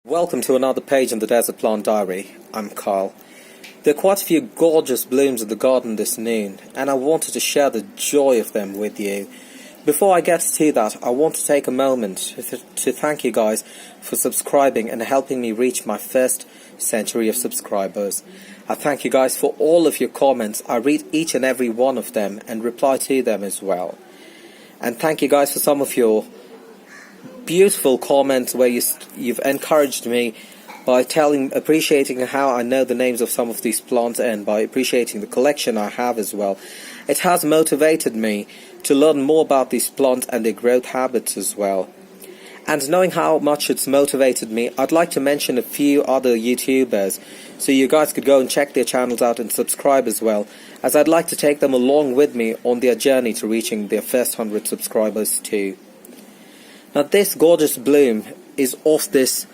Welcome to another page in the Desert Plant Diary. I'm Carl. There are quite a few gorgeous blooms in the garden this noon, and I wanted to share the joy of them with you. Before I get to that, I want to take a moment to thank you guys for subscribing and helping me reach my first century of subscribers. I thank you guys for all of your comments. I read each and every one of them and reply to them as well. And thank you guys for some of your beautiful comments where you've encouraged me by appreciating how I know the names of some of these plants and by appreciating the collection I have as well. It has motivated me to learn more about these plants and their growth habits as well. And knowing how much it's motivated me, I'd like to mention a few other YouTubers so you guys could go and check their channels out and subscribe as well, as I'd like to take them along with me on their journey to reaching their first 100 subscribers too. Now this gorgeous bloom is of this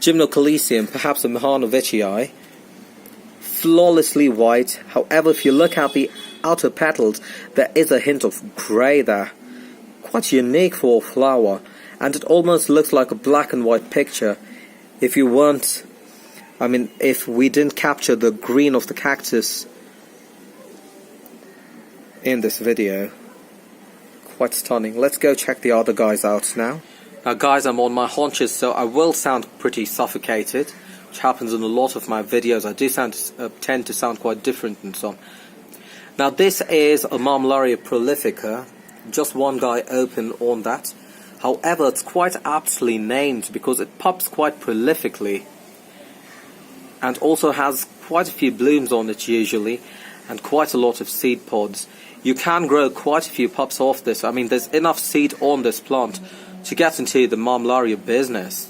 Gymnocalycium, perhaps a Mahanovichii, flawlessly white. However, if you look at the outer petals, there is a hint of grey there. Quite unique for a flower, and it almost looks like a black and white picture if we didn't capture the green of the cactus in this video. Quite stunning. Let's go check the other guys out now. Now guys, I'm on my haunches, so I will sound pretty suffocated, which happens in a lot of my videos. I do tend to sound quite different and so on. Now this is a Mammillaria prolifica, just one guy open on that. However, it's quite aptly named because it pops quite prolifically and also has quite a few blooms on it usually and quite a lot of seed pods. You can grow quite a few pups off this. I mean, there's enough seed on this plant to get into the Mammillaria business.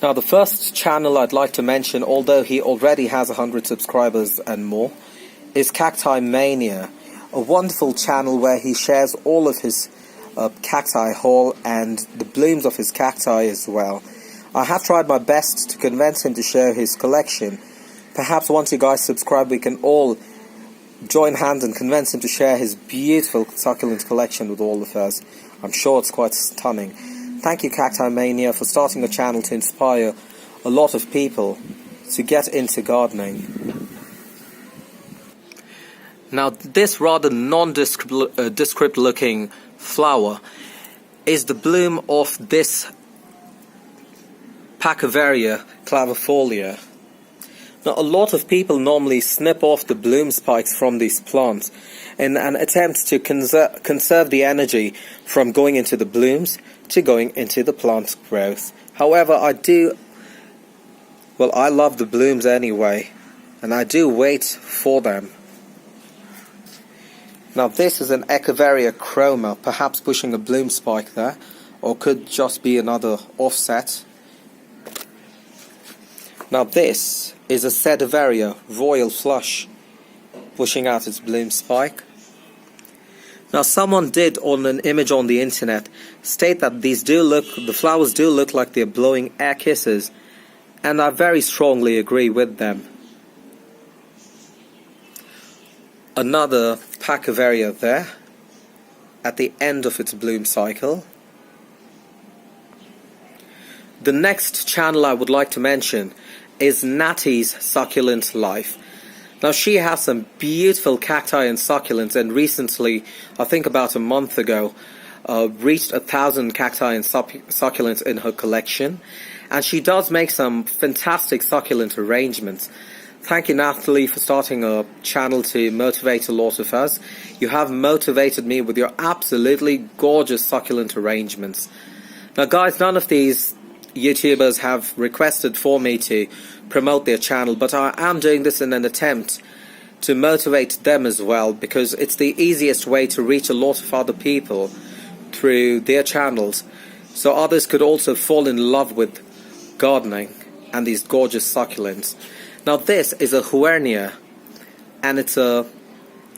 Now the first channel I'd like to mention, although he already has 100 subscribers and more, is Cacti Mania, a wonderful channel where he shares all of his cacti haul and the blooms of his cacti as well. I have tried my best to convince him to share his collection. Perhaps once you guys subscribe, we can all join hands and convince him to share his beautiful succulent collection with all of us. I'm sure it's quite stunning. Thank you, Cacti Mania, for starting a channel to inspire a lot of people to get into gardening. Now this rather nondescript looking flower is the bloom of this Pacuvaria clavifolia. Now a lot of people normally snip off the bloom spikes from these plants in an attempt to conserve the energy from going into the blooms to going into the plant's growth. However, I love the blooms anyway, and I do wait for them. Now this is an Echeveria chroma, perhaps pushing a bloom spike there, or could just be another offset. Now this is a Sedaveria royal flush, pushing out its bloom spike. Now someone did on an image on the internet state that the flowers do look like they're blowing air kisses, and I very strongly agree with them. Another Pacuvaria there, at the end of its bloom cycle. The next channel I would like to mention is Natty's Succulent Life. Now she has some beautiful cacti and succulents, and recently, I think about a month ago, reached 1,000 cacti and succulents in her collection, and she does make some fantastic succulent arrangements. Thank you, Natalie, for starting a channel to motivate a lot of us. You have motivated me with your absolutely gorgeous succulent arrangements. Now guys, none of these YouTubers have requested for me to promote their channel, but I am doing this in an attempt to motivate them as well, because it's the easiest way to reach a lot of other people through their channels, so others could also fall in love with gardening and these gorgeous succulents. Now this is a Huernia, and it's a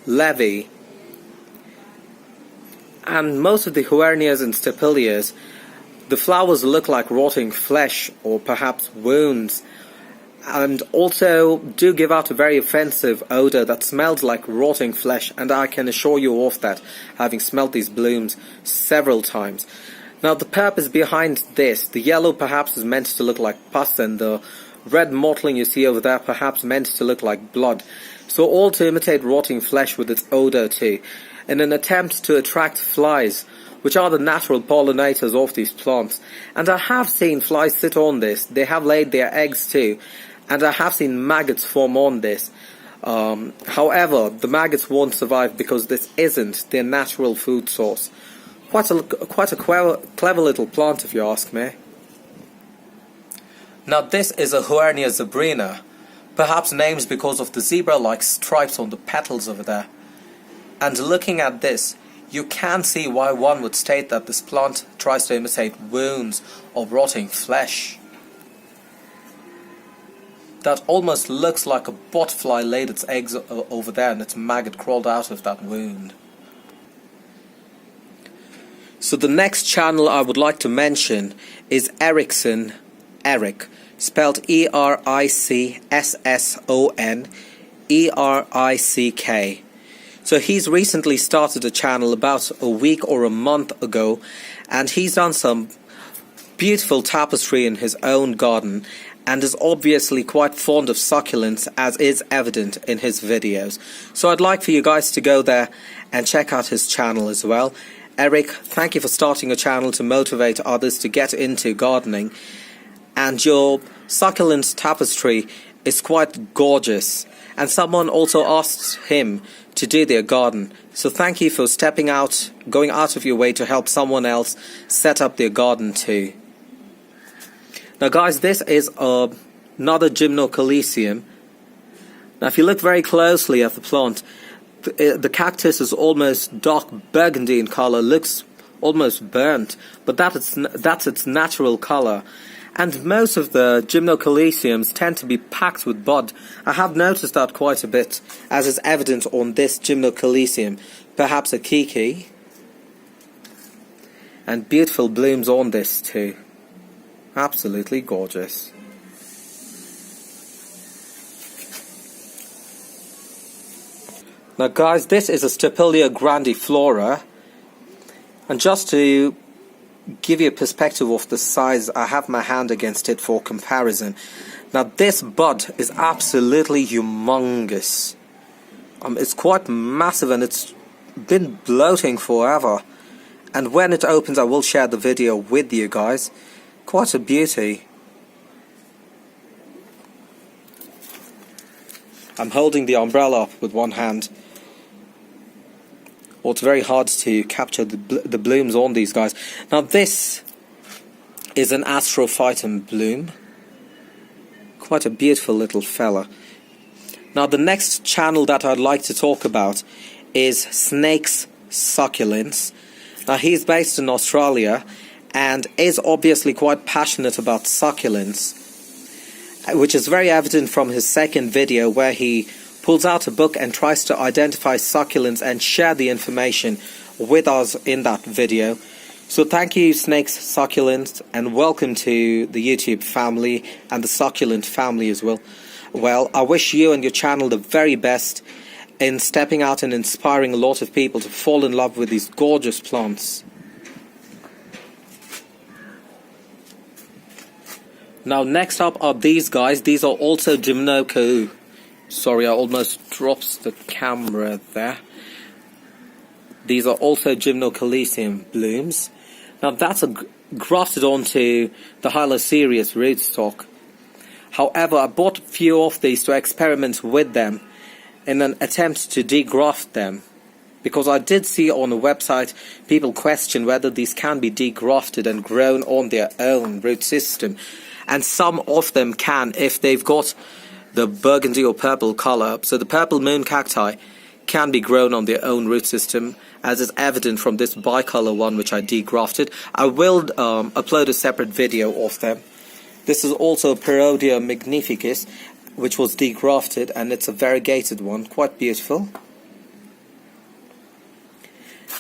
Levy, and most of the Huernias and Stapelias, the flowers look like rotting flesh or perhaps wounds, and also do give out a very offensive odor that smells like rotting flesh, and I can assure you of that, having smelled these blooms several times. Now the purpose behind this, the yellow perhaps is meant to look like pus, and the red mottling you see over there perhaps meant to look like blood. So all to imitate rotting flesh with its odor too, in an attempt to attract flies, which are the natural pollinators of these plants. And I have seen flies sit on this. They have laid their eggs too, and I have seen maggots form on this. However, the maggots won't survive because this isn't their natural food source. Quite a clever little plant, if you ask me. Now this is a Huernia zebrina, perhaps named because of the zebra-like stripes on the petals over there. And looking at this, you can see why one would state that this plant tries to imitate wounds or rotting flesh. That almost looks like a botfly laid its eggs over there and its maggot crawled out of that wound. So the next channel I would like to mention is Ericsson Eric, spelled ERICSSON So he's recently started a channel about a week or a month ago, and he's done some beautiful tapestry in his own garden and is obviously quite fond of succulents, as is evident in his videos. So I'd like for you guys to go there and check out his channel as well. Eric, thank you for starting a channel to motivate others to get into gardening. And your succulent tapestry is quite gorgeous. And someone also asked him to do their garden. So thank you for stepping out, going out of your way to help someone else set up their garden too. Now guys, this is another Gymnocalycium. Now if you look very closely at the plant, the cactus is almost dark burgundy in color, looks almost burnt, but that's its natural color. And most of the Gymnocalyciums tend to be packed with bud. I have noticed that quite a bit, as is evident on this Gymnocalycium, perhaps a kiki. And beautiful blooms on this too. Absolutely gorgeous. Now guys, this is a Stapelia grandiflora, and just to give you a perspective of the size, I have my hand against it for comparison. Now this bud is absolutely humongous. It's quite massive and it's been bloating forever, and when it opens I will share the video with you guys. Quite a beauty. I'm holding the umbrella up with one hand. Well, it's very hard to capture the blooms on these guys. Now this is an Astrophytum bloom. Quite a beautiful little fella. Now the next channel that I'd like to talk about is Snake's Succulents. Now he's based in Australia and is obviously quite passionate about succulents, which is very evident from his second video where he pulls out a book and tries to identify succulents and share the information with us in that video. So thank you, Snake's Succulents, and welcome to the YouTube family and the succulent family as well. Well, I wish you and your channel the very best in stepping out and inspiring a lot of people to fall in love with these gorgeous plants. Now next up are these guys. These are also Gymnoco. Sorry, I almost dropped the camera there. These are also Gymnocalycium blooms. Now that's grafted onto the Hylocereus rootstock. However, I bought a few of these to experiment with them in an attempt to degraft them, because I did see on the website people question whether these can be degrafted and grown on their own root system. And some of them can if they've got the burgundy or purple color. So the purple moon cacti can be grown on their own root system, as is evident from this bicolor one which I degrafted. I will upload a separate video of them. This is also Perodia magnificus, which was degrafted, and it's a variegated one, quite beautiful.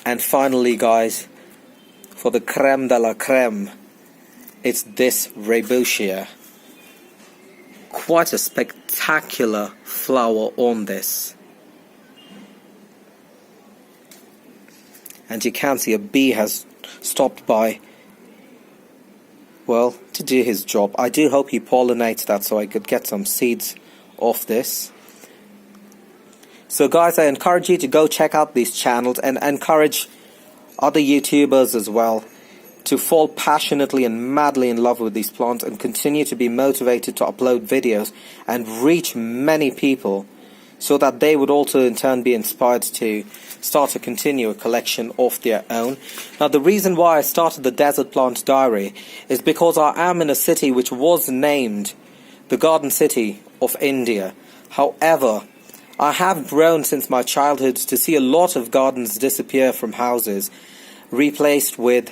And finally guys, for the creme de la creme, it's this Raybutia. Quite a spectacular flower on this. And you can see a bee has stopped by well, to do his job. I do hope he pollinates that so I could get some seeds off this. So guys, I encourage you to go check out these channels and encourage other YouTubers as well to fall passionately and madly in love with these plants and continue to be motivated to upload videos and reach many people so that they would also in turn be inspired to start to continue a collection of their own. Now, the reason why I started the Desert Plant Diary is because I am in a city which was named the Garden City of India. However, I have grown since my childhood to see a lot of gardens disappear from houses, replaced with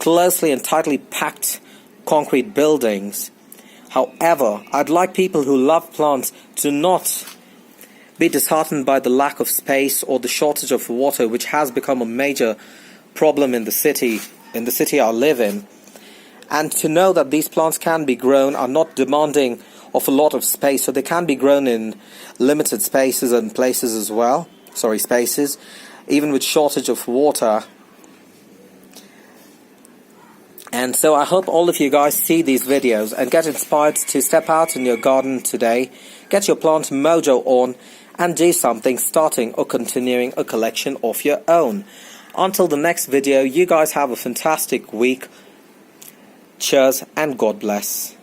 closely and tightly packed concrete buildings. However, I'd like people who love plants to not be disheartened by the lack of space or the shortage of water, which has become a major problem in the city I live in, and to know that these plants can be grown, are not demanding of a lot of space, so they can be grown in limited spaces and places as well. Spaces, even with shortage of water. And so I hope all of you guys see these videos and get inspired to step out in your garden today, get your plant mojo on, and do something, starting or continuing a collection of your own. Until the next video, you guys have a fantastic week. Cheers and God bless.